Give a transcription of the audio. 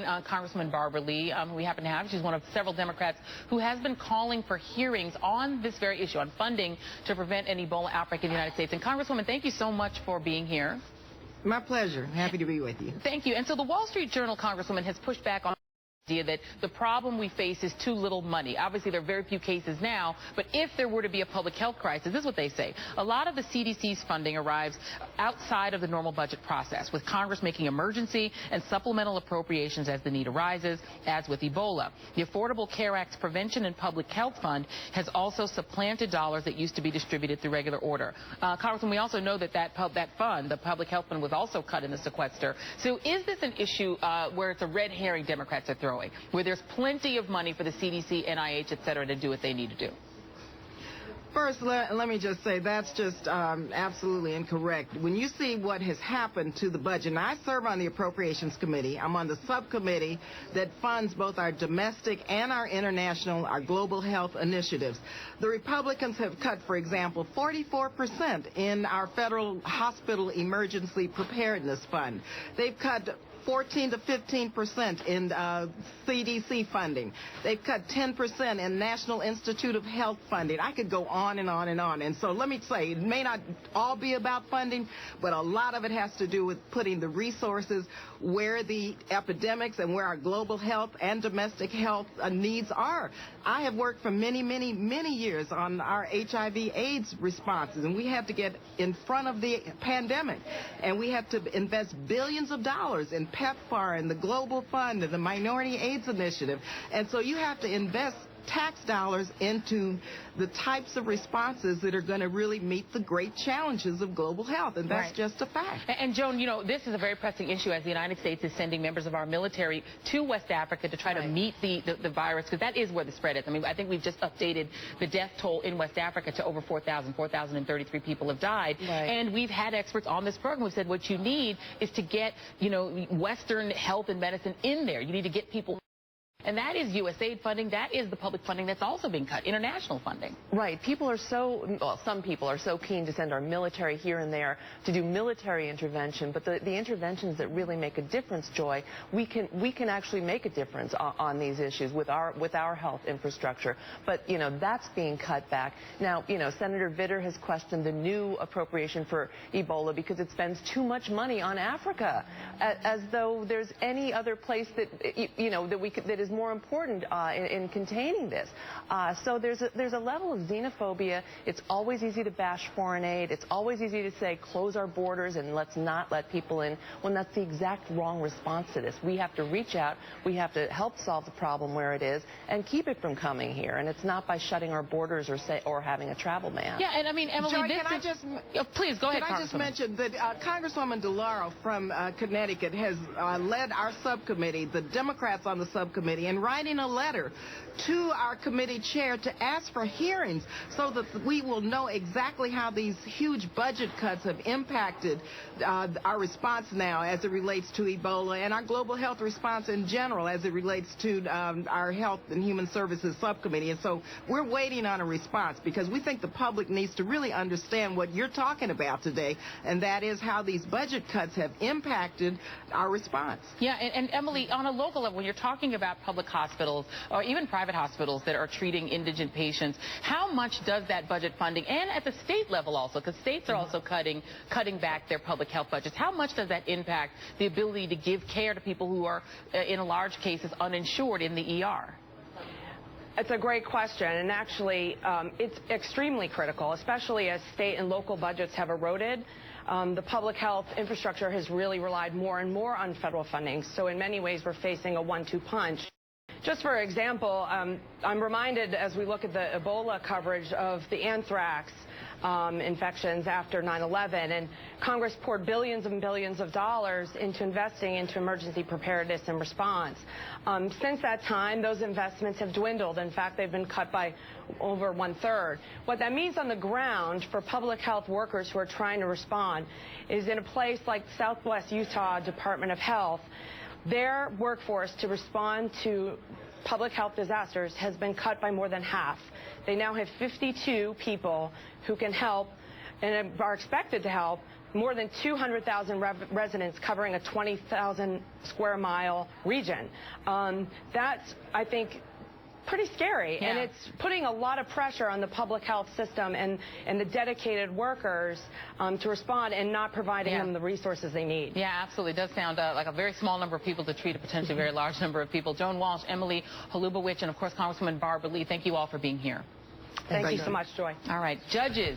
Congresswoman Barbara Lee, who we happen to have. She's one of several Democrats who has been calling for hearings on this very issue, on funding to prevent an Ebola outbreak in the United States. And Congresswoman, thank you so much for being here. My pleasure. Happy to be with you. Thank you. And so the Wall Street Journal, Congresswoman, has pushed back on the idea that the problem we face is too little money. Obviously, there are very few cases now, but if there were to be a public health crisis, this is what they say. A lot of the CDC's funding arrives outside of the normal budget process, with Congress making emergency and supplemental appropriations as the need arises, as with Ebola. The Affordable Care Act's Prevention and Public Health Fund has also supplanted dollars that used to be distributed through regular order. Congressman, we also know that that fund, the Public Health Fund, was also cut in the sequester. So is this an issue where it's a red herring Democrats are throwing, where there's plenty of money for the CDC, NIH, et cetera, to do what they need to do? First, let me just say that's just absolutely incorrect. When you see what has happened to the budget, and I serve on the Appropriations Committee. I'm on the subcommittee that funds both our domestic and our international, our global health initiatives. The Republicans have cut, for example, 44% in our federal hospital emergency preparedness fund. They've cut 14 to 15% in CDC funding. They've cut 10% in National Institute of Health funding. I could go on and on and on. And so let me say, it may not all be about funding, but a lot of it has to do with putting the resources where the epidemics and where our global health and domestic health needs are. I have worked for many, many, many years on our HIV/AIDS responses, and we had to get in front of the pandemic, and we had to invest billions of dollars in PEPFAR and the Global Fund and the Minority AIDS Initiative. And so you have to invest tax dollars into the types of responses that are going to really meet the great challenges of global health, and that's just a fact. And Joan, you know, this is a very pressing issue as the United States is sending members of our military to West Africa to try to meet the virus, because that is where the spread is. I mean, I think we've just updated the death toll in West Africa to over 4,033 people have died. And we've had experts on this program who said what you need is to get, you know, Western health and medicine in there. You need to get people. And that is USAID funding. That is the public funding that's also being cut, international funding. Right. People are some people are so keen to send our military here and there to do military intervention, but the interventions that really make a difference, Joy, we can actually make a difference on these issues with our health infrastructure. But, you know, that's being cut back. Now, you know, Senator Vitter has questioned the new appropriation for Ebola because it spends too much money on Africa, as though there's any other place that, you know, that is more important in containing this. So there's a level of xenophobia. It's always easy to bash foreign aid. It's always easy to say close our borders and let's not let people in, when that's the exact wrong response to this. We have to reach out. We have to help solve the problem where it is and keep it from coming here. And it's not by shutting our borders or having a travel ban. Yeah, and I mean, Emily, please go ahead. Can I just mention that Congresswoman DeLauro from Connecticut has led our subcommittee, the Democrats on the subcommittee, in writing a letter to our committee chair to ask for hearings so that we will know exactly how these huge budget cuts have impacted our response now as it relates to Ebola and our global health response in general as it relates to our Health and Human Services subcommittee. And so we're waiting on a response because we think the public needs to really understand what you're talking about today, and that is how these budget cuts have impacted our response. Yeah, and Emily, on a local level, when you're talking about public hospitals or even private hospitals that are treating indigent patients, how much does that budget funding, and at the state level also, because states are also cutting back their public health budgets, how much does that impact the ability to give care to people who are, in large cases, uninsured in the ER? It's a great question, and actually it's extremely critical, especially as state and local budgets have eroded. The public health infrastructure has really relied more and more on federal funding, so in many ways we're facing a 1-2 punch. Just for example, I'm reminded as we look at the Ebola coverage of the anthrax infections after 9/11, and Congress poured billions and billions of dollars into investing into emergency preparedness and response. Since that time, those investments have dwindled. In fact, they've been cut by over 1/3. What that means on the ground for public health workers who are trying to respond is in a place like Southwest Utah Department of Health, their workforce to respond to public health disasters has been cut by more than half. They now have 52 people who can help and are expected to help more than 200,000 residents covering a 20,000 square mile region. That's, I think, pretty scary, yeah. and it's putting a lot of pressure on the public health system and the dedicated workers to respond and not providing yeah. them the resources they need. Yeah, absolutely. It does sound like a very small number of people to treat a potentially very large number of people. Joan Walsh, Emily Holubowicz, and of course Congresswoman Barbara Lee, thank you all for being here. Thank you so much, Joy. All right, judges.